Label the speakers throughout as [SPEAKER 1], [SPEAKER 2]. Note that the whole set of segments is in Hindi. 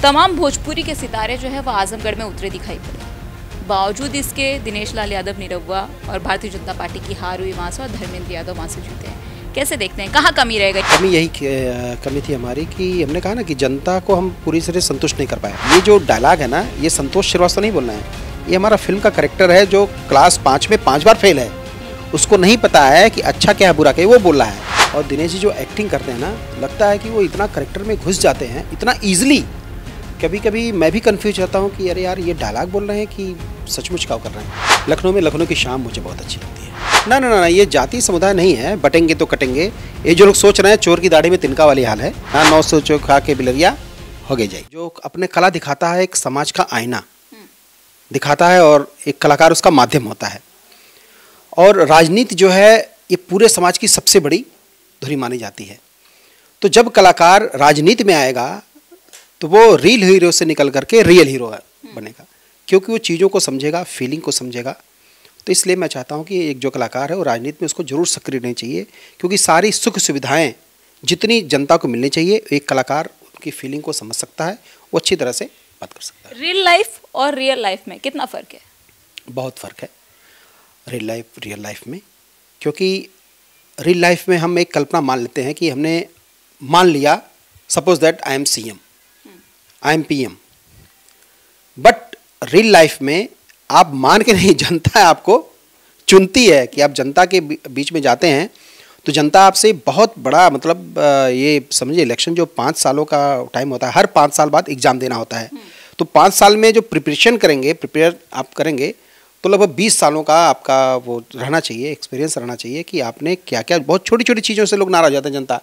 [SPEAKER 1] तमाम भोजपुरी के सितारे जो है वो आजमगढ़ में उतरे दिखाई पड़े। बावजूद इसके दिनेश लाल यादव निरहुआ और भारतीय जनता पार्टी की हार हुई वहाँ से और धर्मेंद्र यादव वहाँ से जीते हैं। कैसे देखते हैं, कहाँ कमी रह गई?
[SPEAKER 2] कमी यही कमी थी हमारी कि हमने कहा ना कि जनता को हम पूरी तरह संतुष्ट नहीं कर पाए। ये जो डायलॉग है ना, ये संतोष श्रीवास्तव नहीं बोलना है, ये हमारा फिल्म का कैरेक्टर है जो क्लास 5 में 5 बार फेल है। उसको नहीं पता है कि अच्छा क्या है बुरा क्या है, वो बोल रहा है। और दिनेश जी जो एक्टिंग करते हैं ना, लगता है कि वो इतना कैरेक्टर में घुस जाते हैं इतना ईजिली। कभी कभी मैं भी कंफ्यूज रहता हूँ कि अरे यार ये डायलॉग बोल रहे हैं कि सचमुच क्या कर रहे हैं। लखनऊ में लखनऊ की शाम मुझे बहुत अच्छी लगती है। ना ना ना, ये जाति समुदाय नहीं है, बटेंगे तो कटेंगे। ये जो लोग सोच रहे हैं चोर की दाढ़ी में तिनका वाली हाल है। हाँ, 900 चो खा के बिलरिया हो गई जाए। जो अपने कला दिखाता है, एक समाज का आईना दिखाता है और एक कलाकार उसका माध्यम होता है। और राजनीति जो है ये पूरे समाज की सबसे बड़ी धुरी मानी जाती है। तो जब कलाकार राजनीति में आएगा तो वो रियल हीरो से निकल करके रियल हीरो बनेगा, क्योंकि वो चीज़ों को समझेगा, फीलिंग को समझेगा। तो इसलिए मैं चाहता हूँ कि एक जो कलाकार है वो राजनीति में उसको जरूर सक्रिय रहनी चाहिए, क्योंकि सारी सुख सुविधाएं जितनी जनता को मिलनी चाहिए एक कलाकार उनकी फीलिंग को समझ सकता है, वो अच्छी तरह से बात कर सकता है।
[SPEAKER 1] रियल लाइफ और रियल लाइफ में कितना फ़र्क है?
[SPEAKER 2] बहुत फ़र्क है रियल लाइफ में, क्योंकि रियल लाइफ में हम एक कल्पना मान लेते हैं कि हमने मान लिया, suppose that I am CM, I am PM, but real life में आप मान के नहीं, जनता आपको चुनती है कि आप जनता के बीच में जाते हैं तो जनता आपसे बहुत बड़ा, मतलब ये समझिए इलेक्शन जो 5 सालों का टाइम होता है, हर 5 साल बाद एग्ज़ाम देना होता है। तो 5 साल में जो प्रिपेयर आप करेंगे तो लगभग 20 सालों का आपका वो रहना चाहिए, एक्सपीरियंस रहना चाहिए कि आपने क्या क्या। बहुत छोटी छोटी चीज़ों से लोग नाराज हो जाते हैं जनता,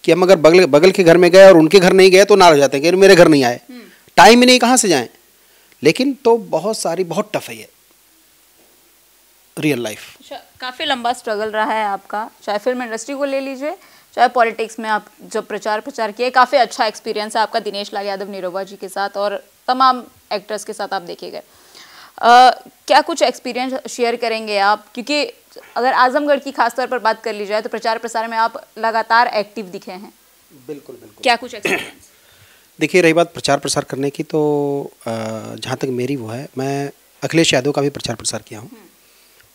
[SPEAKER 2] कि हम अगर बगल के घर में गए और उनके घर नहीं गए तो नाराज हो जाते हैं कि मेरे घर नहीं आए, टाइम ही नहीं, कहाँ से जाएं। लेकिन तो बहुत टफ है ये रियल लाइफ।
[SPEAKER 1] काफ़ी लंबा स्ट्रगल रहा है आपका, चाहे फिल्म इंडस्ट्री को ले लीजिए, चाहे पॉलिटिक्स में आप जब प्रचार किए। काफ़ी अच्छा एक्सपीरियंस है आपका दिनेश लाल यादव निरहुआ जी के साथ और तमाम एक्टर्स के साथ आप देखे गए। क्या कुछ एक्सपीरियंस शेयर करेंगे आप, क्योंकि अगर आजमगढ़ की खास तौर पर बात कर ली जाए तो प्रचार प्रसार में आप लगातार एक्टिव दिखे हैं।
[SPEAKER 2] बिल्कुल।
[SPEAKER 1] क्या कुछ एक्सपीरियंस?
[SPEAKER 2] देखिए, रही बात प्रचार प्रसार करने की, तो जहाँ तक मेरी वो है, मैं अखिलेश यादव का भी प्रचार प्रसार किया हूँ।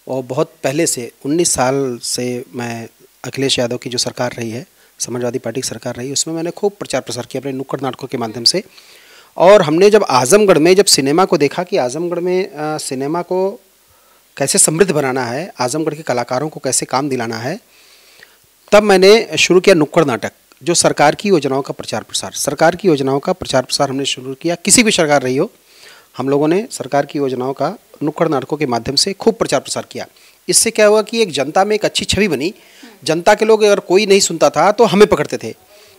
[SPEAKER 2] और बहुत पहले से 19 साल से मैं अखिलेश यादव की जो सरकार रही है, समाजवादी पार्टी की सरकार रही, उसमें मैंने खूब प्रचार प्रसार किया अपने नुक्कड़ नाटकों के माध्यम से। और हमने जब आजमगढ़ में जब सिनेमा को देखा कि आजमगढ़ में सिनेमा को कैसे समृद्ध बनाना है, आजमगढ़ के कलाकारों को कैसे काम दिलाना है, तब मैंने शुरू किया नुक्कड़ नाटक, जो सरकार की योजनाओं का प्रचार प्रसार हमने शुरू किया। किसी भी सरकार रही हो, हम लोगों ने सरकार की योजनाओं का नुक्कड़ नाटकों के माध्यम से खूब प्रचार प्रसार किया। इससे क्या हुआ कि एक जनता में एक अच्छी छवि बनी। जनता के लोग अगर कोई नहीं सुनता था तो हमें पकड़ते थे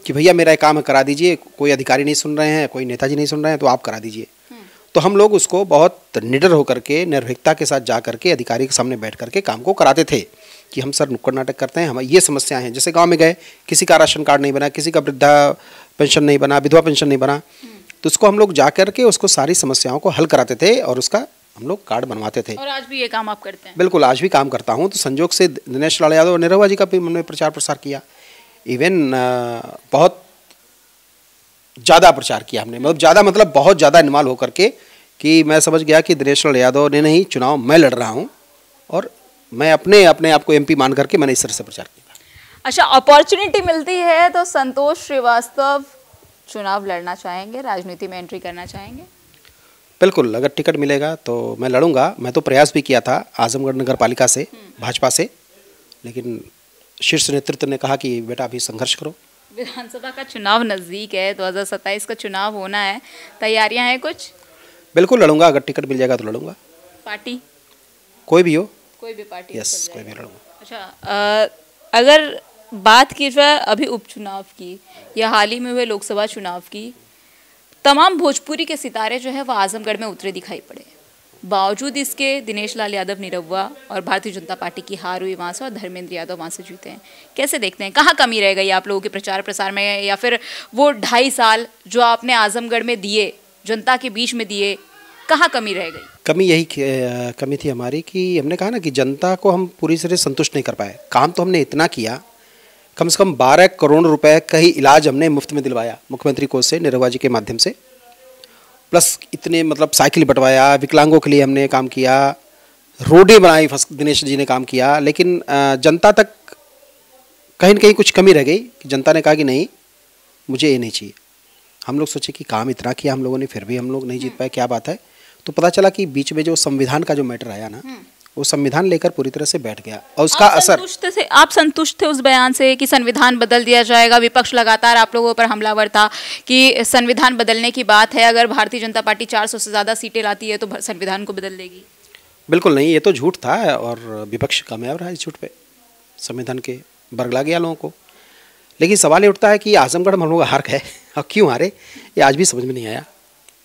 [SPEAKER 2] कि भैया मेरा काम है, करा दीजिए। कोई अधिकारी नहीं सुन रहे हैं, कोई नेताजी नहीं सुन रहे हैं, तो आप करा दीजिए। तो हम लोग उसको बहुत निडर होकर के, निर्भीकता के साथ जा करके अधिकारी के सामने बैठ करके काम को कराते थे कि हम सर नुक्कड़ नाटक करते हैं, हमारी ये समस्याएं हैं। जैसे गांव में गए, किसी का राशन कार्ड नहीं बना, किसी का वृद्धा पेंशन नहीं बना, विधवा पेंशन नहीं बना, तो उसको हम लोग जा करके उसको सारी समस्याओं को हल कराते थे और उसका हम लोग कार्ड बनवाते थे।
[SPEAKER 1] और आज भी ये काम आप करते हैं? बिल्कुल,
[SPEAKER 2] आज भी काम करता हूँ। तो संजोग से दिनेश लाल यादव और निरहुआ जी का भी हमने प्रचार प्रसार किया। इवन बहुत ज़्यादा प्रचार किया हमने, मतलब बहुत ज़्यादा इन्वॉल्व होकर के, कि मैं समझ गया कि दिनेश लाल यादव ने नहीं, चुनाव मैं लड़ रहा हूँ और मैं अपने आप को MP मान करके मैंने इस तरह से प्रचार किया।
[SPEAKER 1] अच्छा, अपॉर्चुनिटी मिलती है तो संतोष श्रीवास्तव चुनाव लड़ना चाहेंगे, राजनीति में एंट्री करना चाहेंगे?
[SPEAKER 2] बिल्कुल, अगर टिकट मिलेगा तो मैं लड़ूंगा। मैं तो प्रयास भी किया था आजमगढ़ नगर पालिका से, भाजपा से, लेकिन शीर्ष नेतृत्व ने कहा कि बेटा अभी संघर्ष करो।
[SPEAKER 1] विधानसभा का चुनाव नज़दीक है, 2027 का चुनाव होना है, तैयारियां हैं कुछ?
[SPEAKER 2] बिल्कुल लड़ूंगा, अगर टिकट मिल जाएगा तो लड़ूंगा।
[SPEAKER 1] पार्टी
[SPEAKER 2] कोई भी हो?
[SPEAKER 1] कोई भी पार्टी?
[SPEAKER 2] यस, कोई भी लड़ूंगा।
[SPEAKER 1] अच्छा, अगर बात की जाए अभी उपचुनाव की या हाल ही में हुए लोकसभा चुनाव की, तमाम भोजपुरी के सितारे जो है वो आजमगढ़ में उतरे दिखाई पड़े। बावजूद इसके दिनेश लाल यादव निरहुआ और भारतीय जनता पार्टी की हार हुई वहाँ से और धर्मेंद्र यादव वहाँ से जीते हैं। कैसे देखते हैं, कहाँ कमी रह गई आप लोगों के प्रचार प्रसार में, या फिर वो 2.5 साल जो आपने आजमगढ़ में दिए, जनता के बीच में दिए, कहाँ कमी रह गई?
[SPEAKER 2] कमी यही कमी थी हमारी कि हमने कहा ना कि जनता को हम पूरी तरह संतुष्ट नहीं कर पाए। काम तो हमने इतना किया, कम से कम 12 करोड़ रुपए का ही इलाज हमने मुफ्त में दिलवाया मुख्यमंत्री कोष से, निरहुआ जी के माध्यम से। प्लस इतने मतलब साइकिल बंटवाया, विकलांगों के लिए हमने काम किया, रोडें बनाई, दिनेश जी ने काम किया। लेकिन जनता तक कहीं ना कहीं कुछ कमी रह गई कि जनता ने कहा कि नहीं, मुझे ये नहीं चाहिए। हम लोग सोचे कि काम इतना किया हम लोगों ने, फिर भी हम लोग नहीं जीत पाए, क्या बात है। तो पता चला कि बीच में जो संविधान का जो मैटर आया ना, वो संविधान लेकर पूरी तरह से बैठ गया और उसका असर।
[SPEAKER 1] आप संतुष्ट थे उस बयान से कि संविधान बदल दिया जाएगा? विपक्ष लगातार आप लोगों पर हमलावर था कि संविधान बदलने की बात है, अगर भारतीय जनता पार्टी 400 से ज़्यादा सीटें लाती है तो संविधान को बदल देगी।
[SPEAKER 2] बिल्कुल नहीं, ये तो झूठ था और विपक्ष कामयाब रहा इस झूठ पे, संविधान के बरगला गया लोगों को। लेकिन सवाल ये उठता है कि आजमगढ़ में हम लोग हार गए और क्यों हारे, ये आज भी समझ में नहीं आया।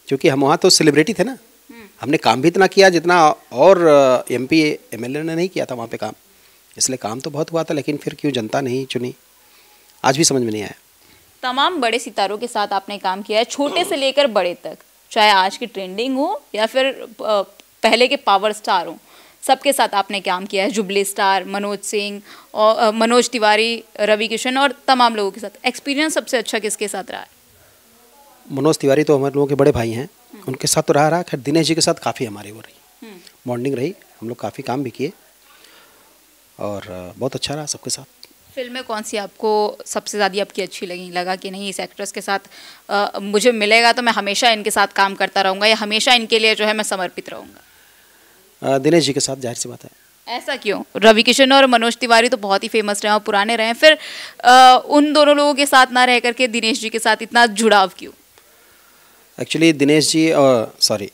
[SPEAKER 2] क्योंकि हम वहाँ तो सेलिब्रिटी थे ना, हमने काम भी इतना किया जितना और MP MLA ने नहीं किया था वहाँ पे काम, इसलिए काम तो बहुत हुआ था। लेकिन फिर क्यों जनता नहीं चुनी, आज भी समझ में नहीं आया।
[SPEAKER 1] तमाम बड़े सितारों के साथ आपने काम किया है, छोटे से लेकर बड़े तक, चाहे आज की ट्रेंडिंग हो या फिर पहले के पावर स्टार हो, सबके साथ आपने काम किया है। जुबली स्टार, मनोज सिंह और मनोज तिवारी, रवि किशन और तमाम लोगों के साथ। एक्सपीरियंस सबसे अच्छा किसके साथ रहा है?
[SPEAKER 2] मनोज तिवारी तो हमारे लोगों के बड़े भाई हैं, उनके साथ तो रहा। खैर दिनेश जी के साथ काफ़ी हमारी वो रही, बॉन्डिंग रही, हम लोग काफ़ी काम भी किए और बहुत अच्छा रहा सबके साथ।
[SPEAKER 1] फिल्म में कौन सी आपको सबसे ज़्यादा आपकी अच्छी लगी, लगा कि नहीं इस एक्ट्रेस के साथ मुझे मिलेगा तो मैं हमेशा इनके साथ काम करता रहूँगा या हमेशा इनके लिए जो है मैं समर्पित रहूँगा?
[SPEAKER 2] दिनेश जी के साथ, जाहिर सी बात है।
[SPEAKER 1] ऐसा क्यों? रवि किशन और मनोज तिवारी तो बहुत ही फेमस रहे और पुराने रहे, फिर उन दोनों लोगों के साथ ना रह करके दिनेश जी के साथ इतना जुड़ाव क्यों?
[SPEAKER 2] एक्चुअली दिनेश जी और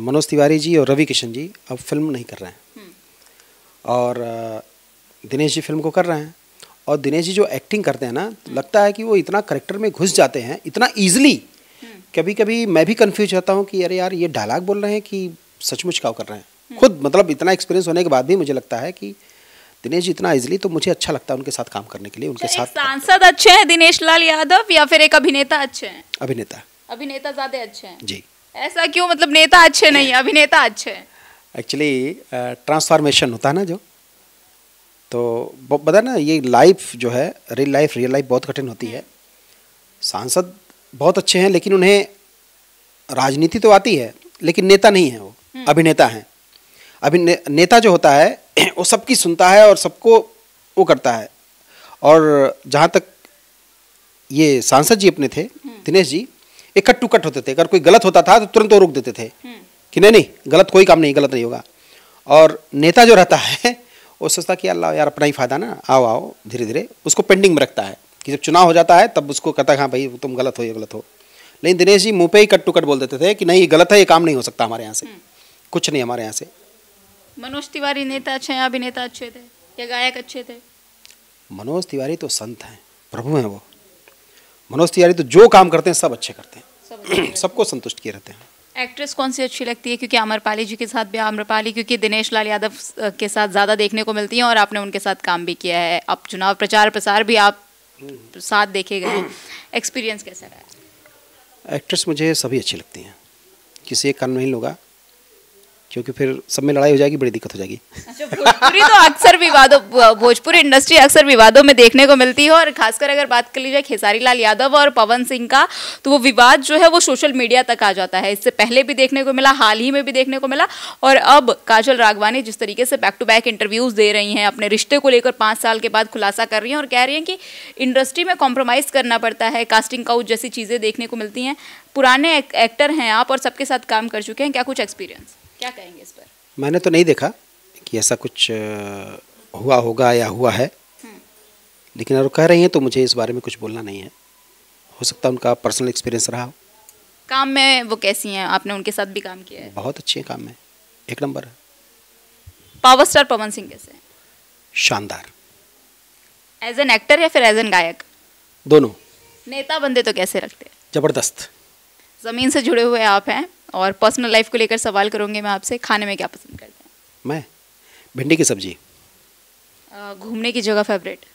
[SPEAKER 2] मनोज तिवारी जी और रवि किशन जी अब फिल्म नहीं कर रहे हैं और दिनेश जी फिल्म को कर रहे हैं। और दिनेश जी जो एक्टिंग करते हैं ना, लगता है कि वो इतना करेक्टर में घुस जाते हैं इतना ईजिली, कभी कभी मैं भी कंफ्यूज होता हूँ कि अरे यार ये डायलॉग बोल रहे हैं कि सचमुच क्या कर रहे हैं। खुद मतलब इतना एक्सपीरियंस होने के बाद भी मुझे लगता है कि दिनेश जी इतना इजीली, तो मुझे अच्छा लगता है उनके साथ काम करने के लिए। उनके साथ
[SPEAKER 1] सांसद अच्छे हैं दिनेश लाल यादव या फिर एक अभिनेता अच्छे हैं? अभिनेता ज्यादा अच्छे हैं
[SPEAKER 2] जी।
[SPEAKER 1] ऐसा क्यों? मतलब नेता अच्छे नहीं, अभिनेता अच्छे हैं?
[SPEAKER 2] एक्चुअली ट्रांसफॉर्मेशन होता है ना जो, तो बता ना, ये लाइफ जो है रियल लाइफ बहुत कठिन होती है। सांसद बहुत अच्छे हैं लेकिन उन्हें राजनीति तो आती है लेकिन नेता नहीं है, वो अभिनेता हैं। अभिनेता जो होता है वो सबकी सुनता है और सबको वो करता है। और जहाँ तक ये सांसद जी अपने थे दिनेश जी, एक कट टू कट होते थे। अगर कोई गलत होता था तो तुरंत वो रोक देते थे कि नहीं गलत, कोई काम नहीं, गलत नहीं होगा। और नेता जो रहता है वो सोचता कि अल्लाह यार अपना ही फायदा ना, आओ धीरे धीरे, उसको पेंडिंग में रखता है कि जब चुनाव हो जाता है तब उसको कहता है हाँ भाई तुम गलत हो, ये गलत हो। लेकिन दिनेश जी मुँह पे ही कट टू कट बोल देते थे कि नहीं ये गलत है, ये काम नहीं हो सकता हमारे यहाँ से, कुछ नहीं हमारे यहाँ से।
[SPEAKER 1] मनोज तिवारी नेता अच्छे हैं, अभिनेता अच्छे थे या गायक अच्छे थे?
[SPEAKER 2] मनोज तिवारी तो संत हैं, प्रभु हैं वो। मनोज तिवारी तो जो काम करते हैं सब अच्छे करते हैं, सबको संतुष्ट किए रहते हैं।
[SPEAKER 1] एक्ट्रेस कौन सी अच्छी लगती है? क्योंकि आम्रपाली जी के साथ भी, आम्रपाली क्योंकि दिनेश लाल यादव के साथ ज़्यादा देखने को मिलती हैं और आपने उनके साथ काम भी किया है, अब चुनाव प्रचार प्रसार भी आप साथ देखे गए, एक्सपीरियंस कैसा रहा?
[SPEAKER 2] एक्ट्रेस मुझे सभी अच्छी लगती हैं, किसी एक कारण नहीं लूँगा क्योंकि फिर सब में लड़ाई हो जाएगी, बड़ी दिक्कत हो जाएगी।
[SPEAKER 1] अच्छा, भोजपुरी तो अक्सर विवादों, भोजपुरी इंडस्ट्री अक्सर विवादों में देखने को मिलती है और खासकर अगर बात कर ली जाए खेसारी लाल यादव और पवन सिंह का, तो वो विवाद जो है वो सोशल मीडिया तक आ जाता है। इससे पहले भी देखने को मिला, हाल ही में भी देखने को मिला, और अब काजल राघवानी जिस तरीके से बैक टू बैक इंटरव्यूज़ दे रही हैं, अपने रिश्ते को लेकर 5 साल के बाद खुलासा कर रही हैं और कह रही हैं कि इंडस्ट्री में कॉम्प्रोमाइज़ करना पड़ता है, कास्टिंग काउच जैसी चीज़ें देखने को मिलती हैं। पुराने एक्टर हैं आप और सबके साथ काम कर चुके हैं, क्या कुछ एक्सपीरियंस, क्या कहेंगे इस पर?
[SPEAKER 2] मैंने तो नहीं देखा कि ऐसा कुछ हुआ होगा या हुआ है, लेकिन अगर कह रही हैं तो मुझे इस बारे में कुछ बोलना नहीं है। हो सकता है उनका पर्सनल एक्सपीरियंस रहा हो।
[SPEAKER 1] काम में वो कैसी हैं? आपने उनके साथ भी काम किया है।
[SPEAKER 2] बहुत अच्छी हैं काम में, एक नंबर है।
[SPEAKER 1] पावर स्टार पवन सिंह कैसे हैं?
[SPEAKER 2] शानदार।
[SPEAKER 1] एज एन एक्टर या फिर एज एन गायक? दोनों। नेता बंदे तो कैसे रखते हैं?
[SPEAKER 2] जबरदस्त।
[SPEAKER 1] ज़मीन से जुड़े हुए आप हैं और पर्सनल लाइफ को लेकर सवाल करूंगी मैं आपसे, खाने में क्या पसंद करते हैं?
[SPEAKER 2] मैं भिंडी की सब्जी।
[SPEAKER 1] घूमने की जगह फेवरेट?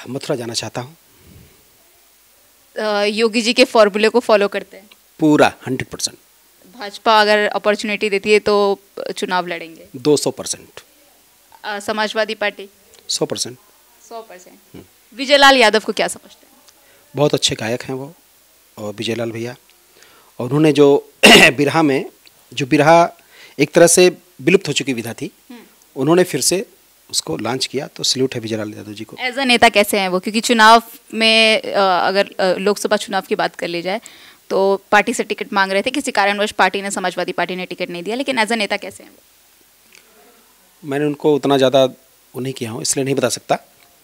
[SPEAKER 2] मथुरा जाना चाहता हूँ।
[SPEAKER 1] योगी जी के फॉर्मूले को फॉलो करते हैं?
[SPEAKER 2] पूरा 100%।
[SPEAKER 1] भाजपा अगर अपॉर्चुनिटी देती है तो चुनाव लड़ेंगे?
[SPEAKER 2] 200%।
[SPEAKER 1] समाजवादी पार्टी?
[SPEAKER 2] 100%।
[SPEAKER 1] 100%। विजय लाल यादव को क्या समझते हैं?
[SPEAKER 2] बहुत अच्छे गायक हैं वो और विजय लाल भैया, और उन्होंने जो बिरहा में, जो बिरहा एक तरह से विलुप्त हो चुकी विधा थी, उन्होंने फिर से उसको लॉन्च किया, तो सल्यूट है विजय लाल यादव जी को।
[SPEAKER 1] एज अ नेता कैसे हैं वो? क्योंकि चुनाव में अगर लोकसभा चुनाव की बात कर ली जाए तो पार्टी से टिकट मांग रहे थे, किसी कारणवश पार्टी ने, समाजवादी पार्टी ने टिकट नहीं दिया, लेकिन एज अ नेता कैसे हैं वो?
[SPEAKER 2] मैंने उनको उतना ज़्यादा वो नहीं किया हूँ, इसलिए नहीं बता सकता,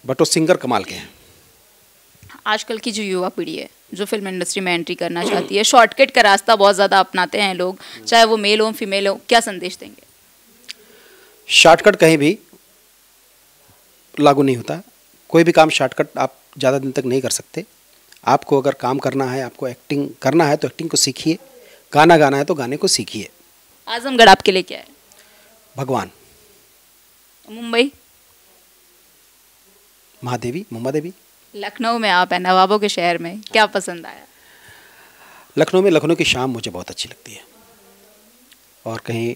[SPEAKER 2] बट वो सिंगर कमाल के हैं।
[SPEAKER 1] आजकल की जो युवा पीढ़ी है जो फिल्म इंडस्ट्री में एंट्री करना चाहती है, शॉर्टकट का रास्ता बहुत ज़्यादा अपनाते हैं लोग, चाहे वो मेल हो फीमेल हो, क्या संदेश देंगे?
[SPEAKER 2] शॉर्टकट कहीं भी लागू नहीं होता। कोई भी काम शॉर्टकट आप ज़्यादा दिन तक नहीं कर सकते। आपको अगर काम करना है, आपको एक्टिंग करना है तो एक्टिंग को सीखिए, गाना गाना है तो गाने को सीखिए।
[SPEAKER 1] आजमगढ़ आपके लिए क्या है?
[SPEAKER 2] भगवान।
[SPEAKER 1] मुंबई?
[SPEAKER 2] महादेवी, मुंबा देवी।
[SPEAKER 1] लखनऊ में आप हैं, नवाबों के शहर में, क्या पसंद आया?
[SPEAKER 2] लखनऊ में लखनऊ की शाम मुझे बहुत अच्छी लगती है, और कहीं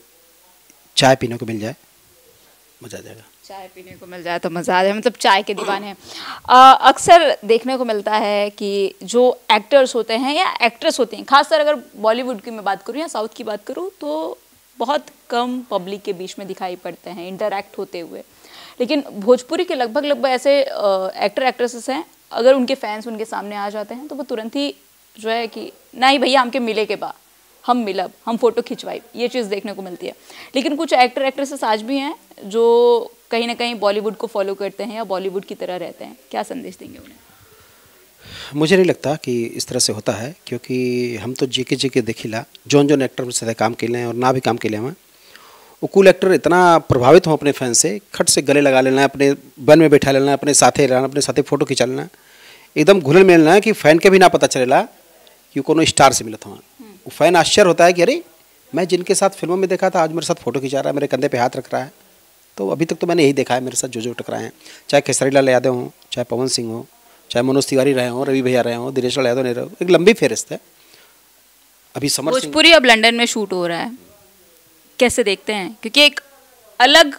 [SPEAKER 2] चाय पीने को मिल जाए मज़ा आ जाएगा।
[SPEAKER 1] चाय पीने को मिल जाए तो मज़ा आ जाए, मतलब चाय के दीवाने हैं। अक्सर देखने को मिलता है कि जो एक्टर्स होते हैं या एक्ट्रेस होती हैं, खासकर अगर बॉलीवुड की मैं बात करूँ या साउथ की बात करूँ, तो बहुत कम पब्लिक के बीच में दिखाई पड़ते हैं इंटरैक्ट होते हुए। लेकिन भोजपुरी के लगभग ऐसे एक्टर एक्ट्रेसेस हैं, अगर उनके फैंस उनके सामने आ जाते हैं तो वो तुरंत ही जो है कि नहीं भैया हमके मिले के बाद हम मिलब, हम फोटो खिंचवाई, ये चीज़ देखने को मिलती है। लेकिन कुछ एक्टर एक्ट्रेसेस आज भी हैं जो कहीं ना कहीं बॉलीवुड को फॉलो करते हैं या बॉलीवुड की तरह रहते हैं, क्या संदेश देंगे उन्हें?
[SPEAKER 2] मुझे नहीं लगता कि इस तरह से होता है, क्योंकि हम तो जेके देखिला जोन जोन एक्टर से काम के लिए और ना भी काम के लिए, वो कूल एक्टर इतना प्रभावित हो अपने फैन से, खट से गले लगा लेना, अपने बन में बैठा लेना, अपने साथे रहना, अपने साथे फोटो खिंचा लेना, एकदम घुल मिलना है कि फ़ैन के भी ना पता चलेला कि कोनो स्टार से मिला था। वो फ़ैन आश्चर्य होता है कि अरे मैं जिनके साथ फिल्मों में देखा था आज मेरे साथ फ़ोटो खिंचा रहा है, मेरे कंधे पे हाथ रख रहा है। तो अभी तक तो मैंने यही देखा है मेरे साथ जो टकराए हैं, चाहे खेसारी लाल यादव हों, चाहे पवन सिंह हो, चाहे मनोज तिवारी रहे हों, रवि भैया रहे हों, दिनेश लाल यादव नहीं रहे हो, एक लंबी फेहरिस्त है। अभी समर
[SPEAKER 1] भोजपुरी अब लंदन में शूट हो रहा है, कैसे देखते हैं? क्योंकि एक अलग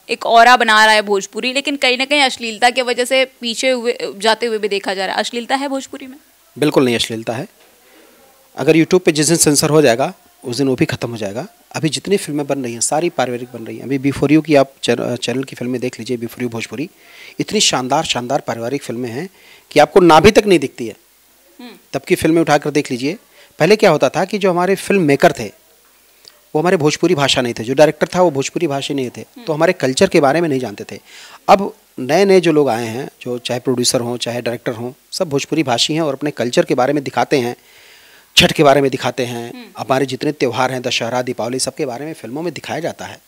[SPEAKER 1] एक ऑरा बना रहा है भोजपुरी, लेकिन कहीं ना कहीं अश्लीलता की वजह से पीछे हुए जाते हुए भी देखा जा रहा है। अश्लीलता है भोजपुरी में? बिल्कुल
[SPEAKER 2] नहीं अश्लीलता है। अगर यूट्यूब पे जिस दिन सेंसर हो जाएगा उस दिन वो भी ख़त्म हो जाएगा। अभी जितनी फिल्में बन रही हैं सारी पारिवारिक बन रही हैं। अभी बिफोर यू की आप चैनल की फिल्में देख लीजिए, बिफोर यू भोजपुरी, इतनी शानदार पारिवारिक फिल्में हैं कि आपको नाभि तक नहीं दिखती है। तब की फिल्में उठाकर देख लीजिए। पहले क्या होता था कि जो हमारे फिल्म मेकर थे वो हमारे भोजपुरी भाषा नहीं थे, जो डायरेक्टर था वो भोजपुरी भाषा नहीं थे, तो हमारे कल्चर के बारे में नहीं जानते थे। अब नए नए जो लोग आए हैं, जो चाहे प्रोड्यूसर हों चाहे डायरेक्टर हों, सब भोजपुरी भाषी हैं और अपने कल्चर के बारे में दिखाते हैं, छठ के बारे में दिखाते हैं, हमारे जितने त्यौहार हैं, दशहरा, दीपावली, सबके बारे में फिल्मों में दिखाया जाता है।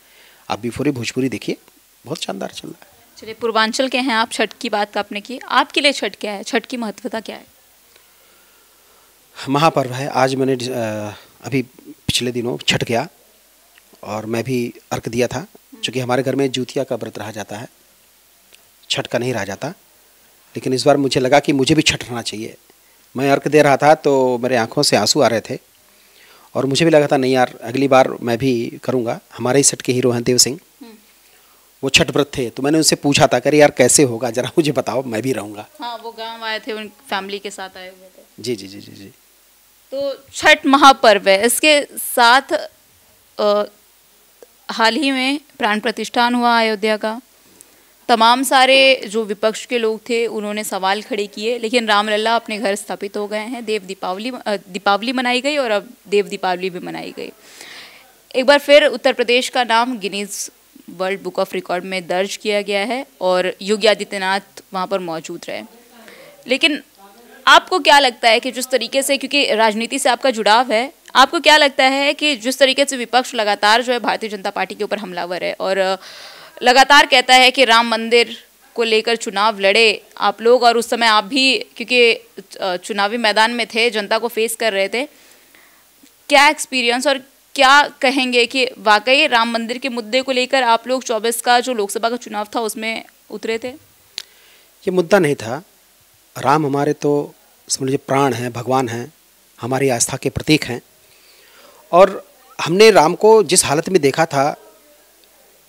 [SPEAKER 2] आप बिफोर भोजपुरी देखिए, बहुत शानदार चल रहा है।
[SPEAKER 1] चलिए, पूर्वांचल के हैं आप, छठ की बात आपने की, आपके लिए छठ क्या है? छठ की महत्वता क्या है?
[SPEAKER 2] महापर्व है। आज मैंने अभी पिछले दिनों छठ गया और मैं भी अर्घ दिया था, क्योंकि हमारे घर में जूतिया का व्रत रहा जाता है, छठ का नहीं रहा जाता। लेकिन इस बार मुझे लगा कि मुझे भी छठ रहना चाहिए। मैं अर्घ दे रहा था तो मेरे आंखों से आंसू आ रहे थे और मुझे भी लगा था नहीं यार अगली बार मैं भी करूँगा। हमारे ही सेट के हीरो हैं देव सिंह, वो छठ व्रत थे, तो मैंने उनसे पूछा था कि यार कैसे होगा, ज़रा मुझे बताओ, मैं भी रहूँगा।
[SPEAKER 1] हाँ, वो गांव आए थे, उन फैमिली के साथ आए हुए थे।
[SPEAKER 2] जी जी जी जी जी।
[SPEAKER 1] तो छठ महापर्व है, इसके साथ हाल ही में प्राण प्रतिष्ठान हुआ अयोध्या का। तमाम सारे जो विपक्ष के लोग थे उन्होंने सवाल खड़े किए, लेकिन रामलला अपने घर स्थापित हो गए हैं। दीपावली मनाई गई और अब देव दीपावली भी मनाई गई। एक बार फिर उत्तर प्रदेश का नाम Guinness world book of record में दर्ज किया गया है और योगी आदित्यनाथ वहाँ पर मौजूद रहे। लेकिन आपको क्या लगता है कि जिस तरीके से, क्योंकि राजनीति से आपका जुड़ाव है, आपको क्या लगता है कि जिस तरीके से विपक्ष लगातार जो है भारतीय जनता पार्टी के ऊपर हमलावर है और लगातार कहता है कि राम मंदिर को लेकर चुनाव लड़े आप लोग, और उस समय आप भी क्योंकि चुनावी मैदान में थे, जनता को फेस कर रहे थे, क्या एक्सपीरियंस और क्या कहेंगे कि वाकई राम मंदिर के मुद्दे को लेकर आप लोग 24 का जो लोकसभा का चुनाव था उसमें उतरे थे?
[SPEAKER 2] ये मुद्दा नहीं था। राम हमारे तो समझ लीजिए प्राण हैं, भगवान हैं, हमारी आस्था के प्रतीक हैं, और हमने राम को जिस हालत में देखा था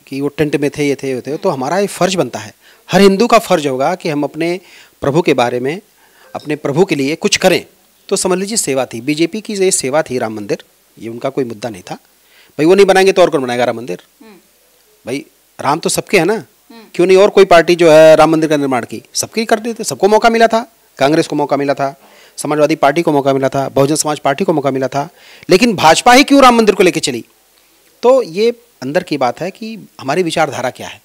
[SPEAKER 2] कि वो टेंट में थे, ये थे, तो हमारा ये फ़र्ज़ बनता है, हर हिंदू का फ़र्ज़ होगा कि हम अपने प्रभु के बारे में, अपने प्रभु के लिए कुछ करें। तो समझ लीजिए सेवा थी, बीजेपी की ये सेवा थी। राम मंदिर ये उनका कोई मुद्दा नहीं था। भाई वो नहीं बनाएंगे तो और कौन बनाएगा राम मंदिर? भाई राम तो सबके है ना, क्यों नहीं और कोई पार्टी जो है राम मंदिर का निर्माण की? सबके कर देते, सबको मौका मिला था। कांग्रेस को मौका मिला था, समाजवादी पार्टी को मौका मिला था, बहुजन समाज पार्टी को मौका मिला था, लेकिन भाजपा ही क्यों राम मंदिर को लेकर चली? तो ये अंदर की बात है कि हमारी विचारधारा क्या है।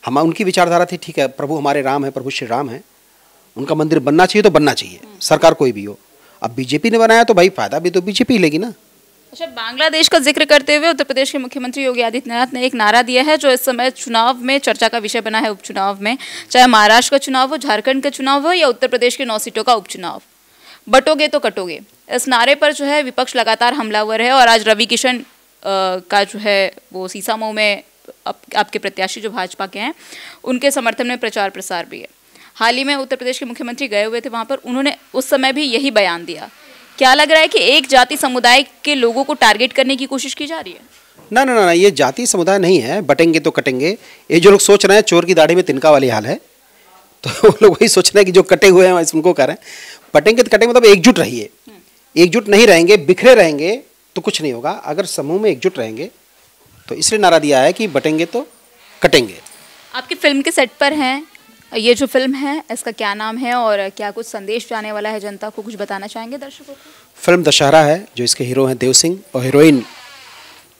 [SPEAKER 2] हम उनकी विचारधारा थी, ठीक है प्रभु हमारे राम है, प्रभु श्री राम है, उनका मंदिर बनना चाहिए तो बनना चाहिए, सरकार कोई भी हो। अब बीजेपी ने बनाया तो भाई फायदा भी तो बीजेपी लेगी ना।
[SPEAKER 1] अच्छा, बांग्लादेश का जिक्र करते हुए उत्तर प्रदेश के मुख्यमंत्री योगी आदित्यनाथ ने एक नारा दिया है जो इस समय चुनाव में चर्चा का विषय बना है, उपचुनाव में। चाहे महाराष्ट्र का चुनाव हो, झारखंड का चुनाव हो या उत्तर प्रदेश के 9 सीटों का उपचुनाव, बटोगे तो कटोगे। इस नारे पर जो है विपक्ष लगातार हमलावर है और आज रवि किशन का जो है वो सीसामऊ में आपके प्रत्याशी जो भाजपा के हैं उनके समर्थन में प्रचार प्रसार भी है। हाल ही में उत्तर प्रदेश के मुख्यमंत्री गए हुए थे वहाँ पर, उन्होंने उस समय भी यही बयान दिया। क्या लग रहा है कि एक जाति समुदाय के लोगों को टारगेट करने की कोशिश की जा रही है?
[SPEAKER 2] ना ना ना, ये जाति समुदाय नहीं है, बटेंगे तो कटेंगे। ये जो लोग सोच रहे हैं चोर की दाढ़ी में तिनका वाली हाल है, तो वो लोग वही सोच रहे हैं कि जो कटे हुए हैं उनको कह रहे हैं। बटेंगे तो कटेंगे मतलब एकजुट रहिए। एकजुट नहीं रहेंगे, बिखरे रहेंगे तो कुछ नहीं होगा। अगर समूह में एकजुट रहेंगे तो इसलिए नारा दिया है कि बटेंगे तो कटेंगे।
[SPEAKER 1] आपकी फिल्म के सेट पर हैं, ये जो फिल्म है इसका क्या नाम है और क्या कुछ संदेश जाने वाला है जनता को, कुछ बताना चाहेंगे दर्शकों को?
[SPEAKER 2] फिल्म दशहरा है, जो इसके हीरो हैं देव सिंह और हीरोइन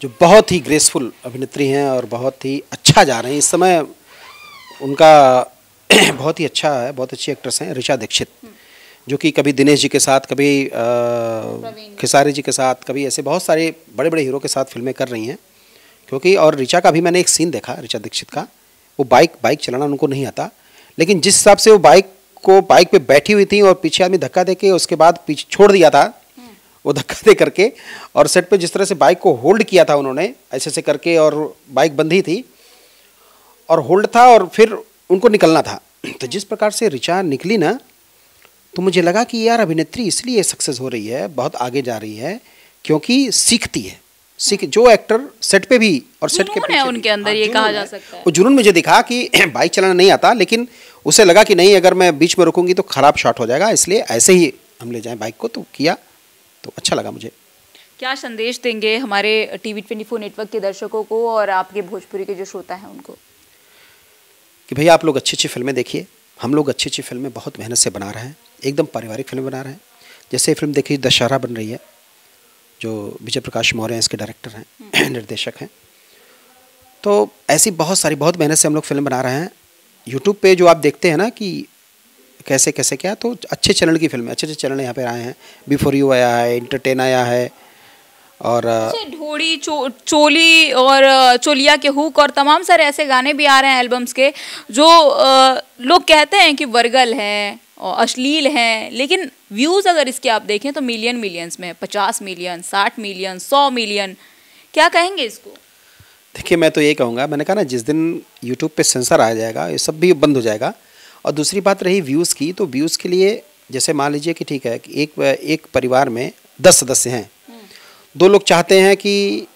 [SPEAKER 2] जो बहुत ही ग्रेसफुल अभिनेत्री हैं और बहुत ही अच्छा जा रहे हैं इस समय। उनका बहुत ही अच्छा है, बहुत अच्छी एक्ट्रेस हैं ऋचा दीक्षित, जो कि कभी दिनेश जी के साथ, कभी खेसारी जी के साथ, कभी ऐसे बहुत सारे बड़े बड़े हीरो के साथ फिल्में कर रही हैं। क्योंकि और ऋचा का भी मैंने एक सीन देखा, ऋचा दीक्षित का, वो बाइक चलाना उनको नहीं आता, लेकिन जिस हिसाब से वो बाइक पे बैठी हुई थी और पीछे आदमी धक्का दे के उसके बाद पीछे छोड़ दिया था, वो धक्का दे करके, और सेट पे जिस तरह से बाइक को होल्ड किया था उन्होंने ऐसे ऐसे करके, और बाइक बंधी थी और होल्ड था और फिर उनको निकलना था। तो जिस प्रकार से ऋचा निकली ना, तो मुझे लगा कि यार अभिनेत्री इसलिए सक्सेस हो रही है, बहुत आगे जा रही है, क्योंकि सीखती है। जो एक्टर सेट पे भी और सेट के पीछे
[SPEAKER 1] उनके अंदर ये कहा जा सकता है।
[SPEAKER 2] वो जुनून मुझे दिखा कि बाइक चलाना नहीं आता, लेकिन उसे लगा कि नहीं, अगर मैं बीच में रुकूंगी तो खराब शॉट हो जाएगा, इसलिए ऐसे ही हम ले जाएं बाइक को, तो किया, तो अच्छा लगा मुझे।
[SPEAKER 1] क्या संदेश देंगे हमारे TV24 नेटवर्क के दर्शकों को और आपके भोजपुरी के जो श्रोता हैं उनको?
[SPEAKER 2] कि भैया आप लोग अच्छी अच्छी फिल्में देखिए। हम लोग अच्छी अच्छी फिल्में बहुत मेहनत से बना रहे हैं, एकदम पारिवारिक फिल्म बना रहे हैं। जैसे फिल्म देखिए दशहरा बन रही है, जो विजय प्रकाश मौर्य हैं इसके डायरेक्टर हैं, निर्देशक हैं। तो ऐसी बहुत सारी, बहुत मेहनत से हम लोग फिल्म बना रहे हैं। यूट्यूब पे जो आप देखते हैं ना कि कैसे कैसे क्या, तो अच्छे चैनल की फिल्में, अच्छे अच्छे चैनल यहाँ पे आए हैं। बिफोर यू आया है, एंटरटेन आया है, और
[SPEAKER 1] ढोड़ी चोली और चोलिया के हुक और तमाम सारे ऐसे गाने भी आ रहे हैं एल्बम्स के, जो लोग कहते हैं कि वर्गल हैं और अश्लील हैं, लेकिन व्यूज़ अगर इसके आप देखें तो मिलियंस में, 50 मिलियन, 60 मिलियन, 100 मिलियन। क्या कहेंगे इसको?
[SPEAKER 2] देखिए मैं तो ये कहूँगा, मैंने कहा ना, जिस दिन यूट्यूब पे सेंसर आ जाएगा ये सब भी बंद हो जाएगा। और दूसरी बात रही व्यूज़ की, तो व्यूज़ के लिए जैसे मान लीजिए कि ठीक है कि एक परिवार में 10 सदस्य हैं, 2 लोग चाहते हैं कि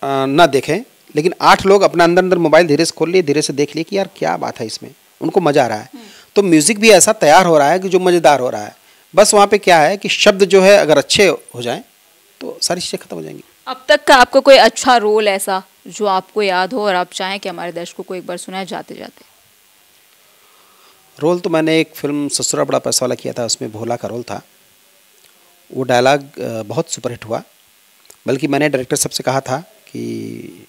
[SPEAKER 2] ना देखें, लेकिन 8 लोग अपना अंदर मोबाइल धीरे से खोल लिए, धीरे से देख लिए कि यार क्या बात है इसमें, उनको मज़ा आ रहा है। तो म्यूज़िक भी ऐसा तैयार हो रहा है कि जो मज़ेदार हो रहा है। बस वहाँ पे क्या है कि शब्द जो है अगर अच्छे हो जाएं तो सारी चीज़ें खत्म हो जाएंगी।
[SPEAKER 1] अब तक का आपको कोई अच्छा रोल ऐसा जो आपको याद हो और आप चाहें कि हमारे दर्शकों को एक बार सुनाए जाते जाते?
[SPEAKER 2] रोल तो मैंने एक फिल्म ससुरा बड़ा पैसा वाला किया था, उसमें भोला का रोल था। वो डायलॉग बहुत सुपरहिट हुआ, बल्कि मैंने डायरेक्टर साहब से कहा था कि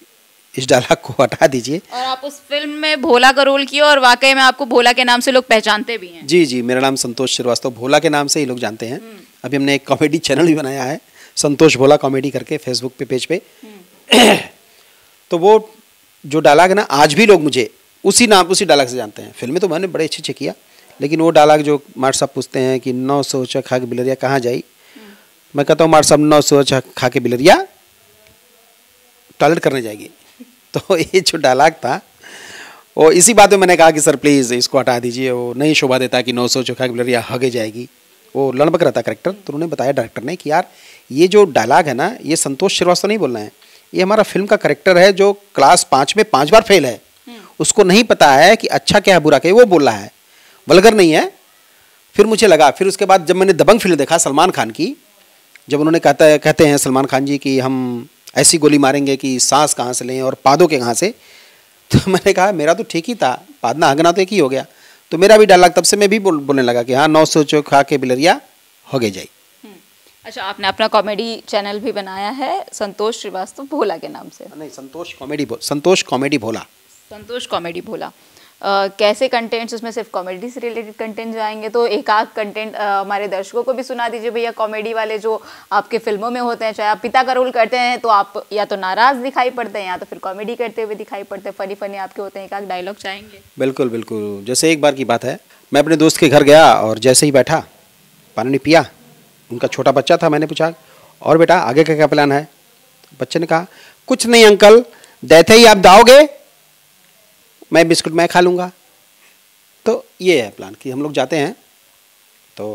[SPEAKER 2] इस डायलॉग को हटा दीजिए।
[SPEAKER 1] और आप उस फिल्म में भोला का रोल किया और वाकई में आपको भोला के नाम से लोग पहचानते भी हैं।
[SPEAKER 2] जी जी, मेरा नाम संतोष श्रीवास्तव, भोला के नाम से ही लोग जानते हैं। अभी हमने एक कॉमेडी चैनल भी बनाया है, संतोष भोला कॉमेडी करके, फेसबुक पे पेज पे। तो वो जो डायलॉग है ना, आज भी लोग मुझे उसी डायलॉग से जानते हैं। फिल्में तो मैंने बड़े अच्छे किया, लेकिन वो डायलॉग जो मार साहब पूछते हैं कि 900 खा के बिलरिया कहाँ जाई, मैं कहता हूँ मार साहब 900 खा के बिलरिया टॉयलेट करने जाएगी। तो ये जो डायलॉग था वो इसी बात में मैंने कहा कि सर प्लीज़ इसको हटा दीजिए, वो नहीं शोभा देता कि 900 खा के बिलरिया हगे जाएगी। वो लड़बक रहता कैरेक्टर। तो उन्होंने बताया डायरेक्टर ने कि यार ये जो डायलॉग है ना, ये संतोष श्रीवास्तव नहीं बोल रहे हैं, ये हमारा फिल्म का कैरेक्टर है जो क्लास 5 में 5 बार फेल है। उसको नहीं पता है कि अच्छा क्या है बुरा क्या है, वो बोल रहा है, वल्गर नहीं है। फिर मुझे लगा, फिर उसके बाद जब मैंने दबंग फिल्म देखा सलमान खान की, जब उन्होंने कहते हैं सलमान खान जी कि हम ऐसी गोली मारेंगे कि सांस कहाँ से लें और पादों के कहाँ से, तो मैंने कहा मेरा तो ठीक ही था, पादना हगना तो एक ही हो गया। तो मेरा भी डायलॉग तब से मैं भी बोलने लगा कि हाँ 900 चो खा के बिलरिया हो गई जाई।
[SPEAKER 1] अच्छा, आपने अपना कॉमेडी चैनल भी बनाया है संतोष श्रीवास्तव भोला के नाम से?
[SPEAKER 2] नहीं, संतोष कॉमेडी भोला।
[SPEAKER 1] संतोष कॉमेडी भोला। कैसे कंटेंट्स उसमें सिर्फ कॉमेडी से रिलेटेड कंटेंट जाएंगे? तो एक आध कंटेंट हमारे दर्शकों को भी सुना दीजिए भैया, कॉमेडी वाले जो आपके फिल्मों में होते हैं। चाहे आप पिता का रोल करते हैं तो आप या तो नाराज दिखाई पड़ते हैं या तो फिर कॉमेडी करते हुए दिखाई पड़ते हैं, फनी फनी आपके होते हैं। एक आध डायलॉग चाहेंगे?
[SPEAKER 2] बिल्कुल बिल्कुल। जैसे एक बार की बात है, मैं अपने दोस्त के घर गया और जैसे ही बैठा, पानी पिया, उनका छोटा बच्चा था, मैंने पूछा और बेटा आगे का क्या प्लान है? बच्चे ने कहा कुछ नहीं अंकल, देते ही आप दाओगे मैं बिस्कुट मैं खा लूँगा। तो ये है प्लान कि हम लोग जाते हैं तो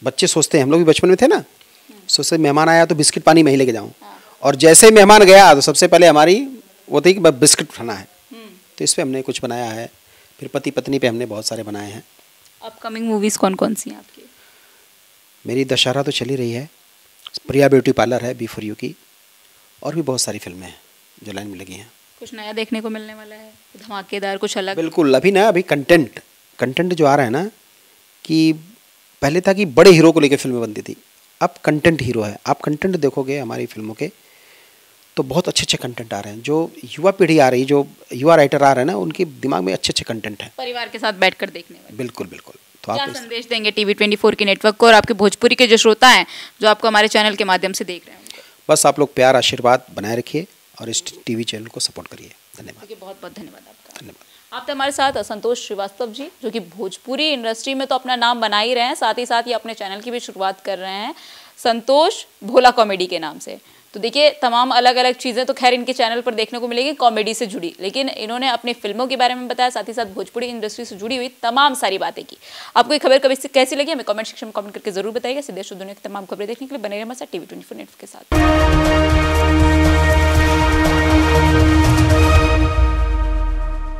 [SPEAKER 2] बच्चे सोचते हैं, हम लोग भी बचपन में थे ना, सोचते मेहमान आया तो बिस्किट पानी मैं ही लेके जाऊँ, और जैसे ही मेहमान गया तो सबसे पहले हमारी वो थी कि बिस्किट खाना है। तो इस पर हमने कुछ बनाया है। फिर पति पत्नी पे हमने बहुत सारे बनाए हैं।
[SPEAKER 1] अपकमिंग मूवीज़ कौन कौन सी हैं आपकी?
[SPEAKER 2] मेरी दशहरा तो चली रही है, प्रिया ब्यूटी पार्लर है B4U की, और भी बहुत सारी फिल्में हैं जो लाइन में लगी हैं।
[SPEAKER 1] कुछ नया देखने को मिलने वाला है, धमाकेदार, कुछ अलग?
[SPEAKER 2] बिल्कुल। अभी कंटेंट जो आ रहा है ना, कि पहले था कि बड़े हीरो को लेकर फिल्में बनती थी, अब कंटेंट हीरो है। आप कंटेंट देखोगे हमारी फिल्मों के तो बहुत अच्छे अच्छे कंटेंट आ रहे हैं। जो युवा पीढ़ी आ रही, जो युवा राइटर आ रहे हैं ना, उनके दिमाग में अच्छे अच्छे कंटेंट हैं,
[SPEAKER 1] परिवार के साथ बैठकर देखने वाले।
[SPEAKER 2] बिल्कुल बिल्कुल। तो
[SPEAKER 1] क्या
[SPEAKER 2] आप
[SPEAKER 1] संदेश देंगे TV24 के नेटवर्क को और आपके भोजपुरी के जो श्रोता हैं जो आपको हमारे चैनल के माध्यम से देख रहे हैं उनको?
[SPEAKER 2] बस आप लोग प्यार आशीर्वाद बनाए रखिए और इस टीवी चैनल को सपोर्ट करिए। धन्यवाद।
[SPEAKER 1] बहुत बहुत धन्यवाद आपका।
[SPEAKER 2] धन्यवाद।
[SPEAKER 1] आप थे हमारे साथ संतोष श्रीवास्तव जी, जो कि भोजपुरी इंडस्ट्री में तो अपना नाम बना ही रहे हैं, साथ ही साथ ये अपने चैनल की भी शुरुआत कर रहे हैं संतोष भोला कॉमेडी के नाम से। तो देखिए, तमाम अलग अलग चीज़ें तो खैर इनके चैनल पर देखने को मिलेगी कॉमेडी से जुड़ी, लेकिन इन्होंने अपनी फिल्मों के बारे में बताया, साथ ही साथ भोजपुरी इंडस्ट्री से जुड़ी हुई तमाम सारी बातें की। आपको ये खबर कभी कैसी लगी हमें कमेंट सेक्शन में कमेंट करके जरूर बताइएगा। देश और दुनिया की तमाम खबरें देखने के लिए बने रहिए हमारे साथ TV24 नेटवर्क के साथ।